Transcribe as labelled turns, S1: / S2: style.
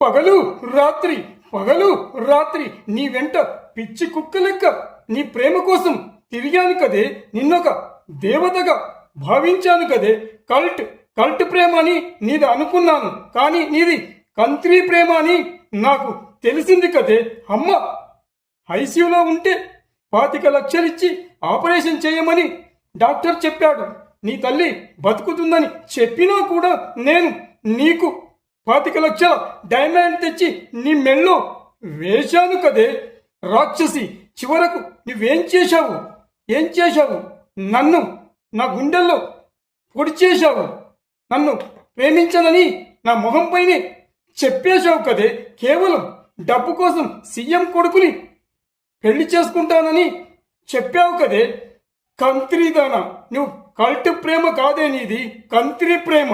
S1: పగలు రాత్రి పగలు రాత్రి నీ వెంట పిచ్చి కుక్క లెక్క నీ ప్రేమ కోసం తిరిగాను కదే. నిన్నొక దేవతగా భావించాను కదే. కల్ట్ కల్ట్ ప్రేమ అని నీది అనుకున్నాను, కానీ నీది కంత్రీ ప్రేమ అని నాకు తెలిసింది కదే. అమ్మ ఐసీయూలో ఉంటే 25 లక్షలిచ్చి ఆపరేషన్ చేయమని డాక్టర్ చెప్పాడు. నీ తల్లి బతుకుతుందని చెప్పినా కూడా నేను నీకు 25 లక్షల డైమండ్ తెచ్చి నీ మెల్లో వేశాను కదే. రాక్షసి, చివరకు నువ్వేం చేశావు? ఏం చేశావు? నన్ను నా గుండెల్లో పొడి చేశావు. నన్ను ప్రేమించనని నా మొహంపైనే చెప్పేశావు కదే. కేవలం డబ్బు కోసం సీఎం కొడుకుని పెళ్లి చేసుకుంటానని చెప్పావు కదే. కంత్రీదానా, నువ్వు కల్ట్ ప్రేమ కాదే, నీది కంత్రీ ప్రేమ.